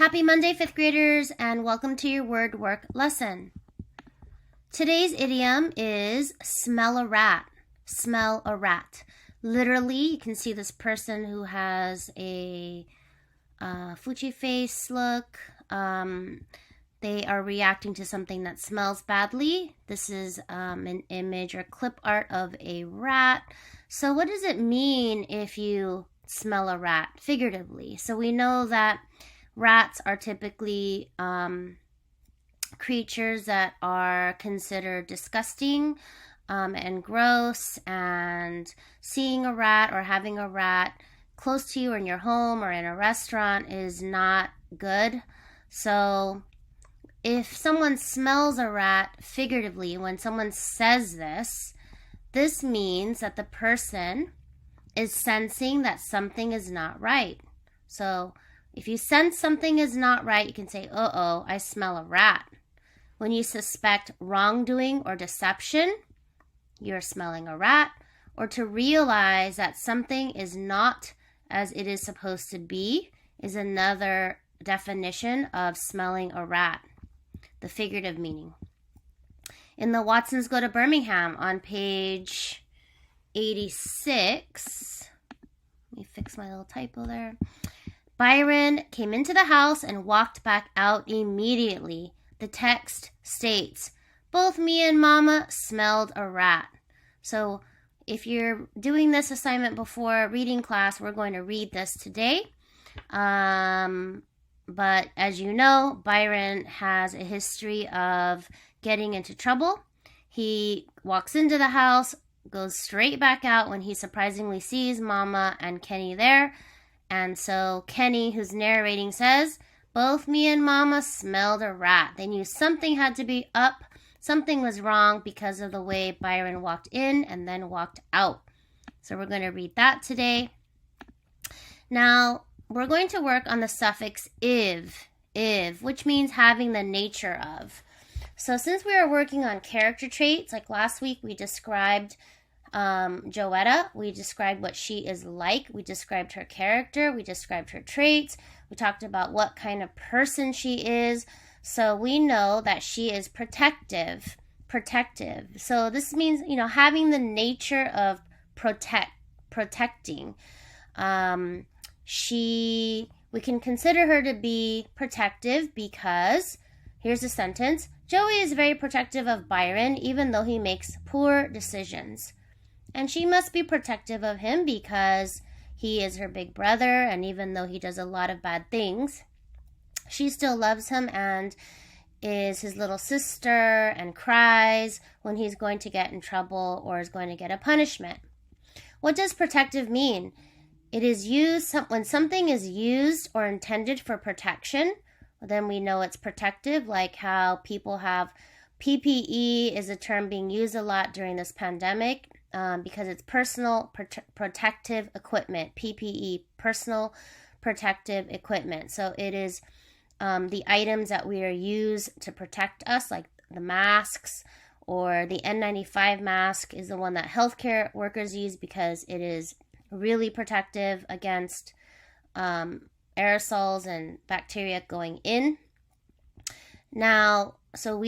Happy Monday, 5th graders, and welcome to your word work lesson. Today's idiom is smell a rat. Smell a rat. Literally, you can see this person who has a fuchi face look. They are reacting to something that smells badly. This is an image or clip art of a rat. So what does it mean if you smell a rat, figuratively? So we know that rats are typically creatures that are considered disgusting and gross, and seeing a rat or having a rat close to you or in your home or in a restaurant is not good. So if someone smells a rat, figuratively, when someone says this means that the person is sensing that something is not right. So if you sense something is not right, you can say, uh-oh, I smell a rat. When you suspect wrongdoing or deception, you're smelling a rat. Or to realize that something is not as it is supposed to be is another definition of smelling a rat, the figurative meaning. In the Watsons Go to Birmingham on page 86, let me fix my little typo there. Byron came into the house and walked back out immediately. The text states, both me and Mama smelled a rat. So if you're doing this assignment before reading class, we're going to read this today. But as you know, Byron has a history of getting into trouble. He walks into the house, goes straight back out when he surprisingly sees Mama and Kenny there. And so Kenny, who's narrating, says, both me and Mama smelled a rat. They knew something had to be up. Something was wrong because of the way Byron walked in and then walked out. So we're going to read that today. Now, we're going to work on the suffix iv, which means having the nature of. So since we are working on character traits, like last week we described Joetta, we described what she is like, we described her character, we described her traits, we talked about what kind of person she is. So we know that she is protective. So this means, having the nature of protecting. We can consider her to be protective because, here's a sentence, Joey is very protective of Byron even though he makes poor decisions. And she must be protective of him because he is her big brother, and even though he does a lot of bad things, she still loves him and is his little sister and cries when he's going to get in trouble or is going to get a punishment. What does protective mean? It is used when something is used or intended for protection, then we know it's protective, like how people have PPE is a term being used a lot during this pandemic because it's personal protective equipment, PPE, personal protective equipment. So it is the items that we are used to protect us, like the masks, or the N95 mask is the one that healthcare workers use because it is really protective against aerosols and bacteria going in. Now, so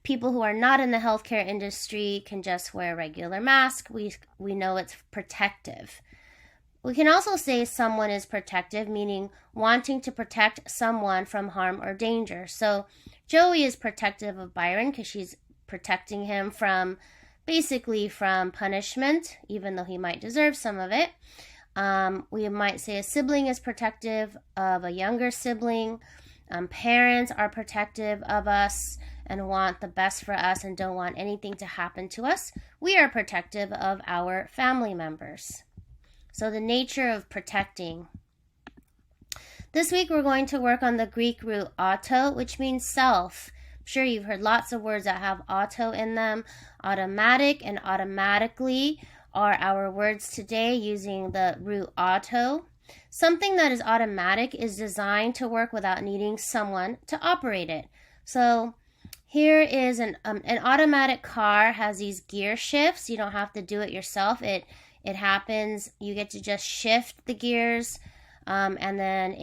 people who are not in the healthcare industry can just wear a regular mask. We know it's protective. We can also say someone is protective, meaning wanting to protect someone from harm or danger. So Joey is protective of Byron because she's protecting him from punishment, even though he might deserve some of it. We might say a sibling is protective of a younger sibling. Parents are protective of us and want the best for us and don't want anything to happen to us. We are protective of our family members. So the nature of protecting. This week we're going to work on the Greek root auto, which means self. I'm sure you've heard lots of words that have auto in them. Automatic and automatically are our words today using the root auto. Something that is automatic is designed to work without needing someone to operate it. So here is an automatic car has these gear shifts. You don't have to do it yourself. It happens. You get to just shift the gears, and then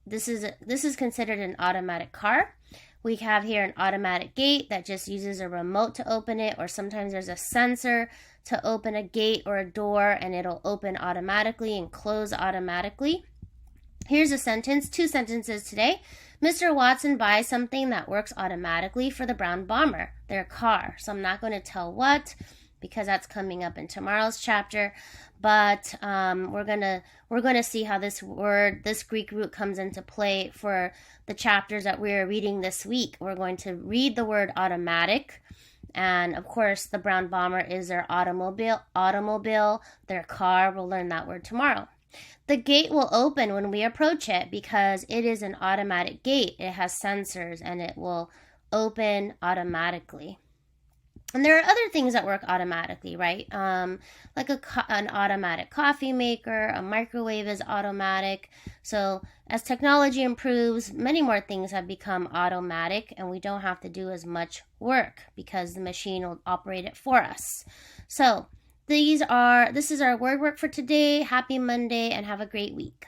this is considered an automatic car. We have here an automatic gate that just uses a remote to open it, or sometimes there's a sensor to open a gate or a door and it'll open automatically and close automatically. Here's a sentence, 2 sentences today. Mr. Watson buys something that works automatically for the brown bomber, their car. So I'm not going to tell what, because that's coming up in tomorrow's chapter. But we're gonna see how this Greek root comes into play for the chapters that we're reading this week. We're going to read the word automatic. And of course, the brown bomber is their automobile, their car. We'll learn that word tomorrow. The gate will open when we approach it because it is an automatic gate. It has sensors and it will open automatically. And there are other things that work automatically, right? Like an automatic coffee maker, a microwave is automatic. So as technology improves, many more things have become automatic and we don't have to do as much work because the machine will operate it for us. So this is our word work for today. Happy Monday and have a great week.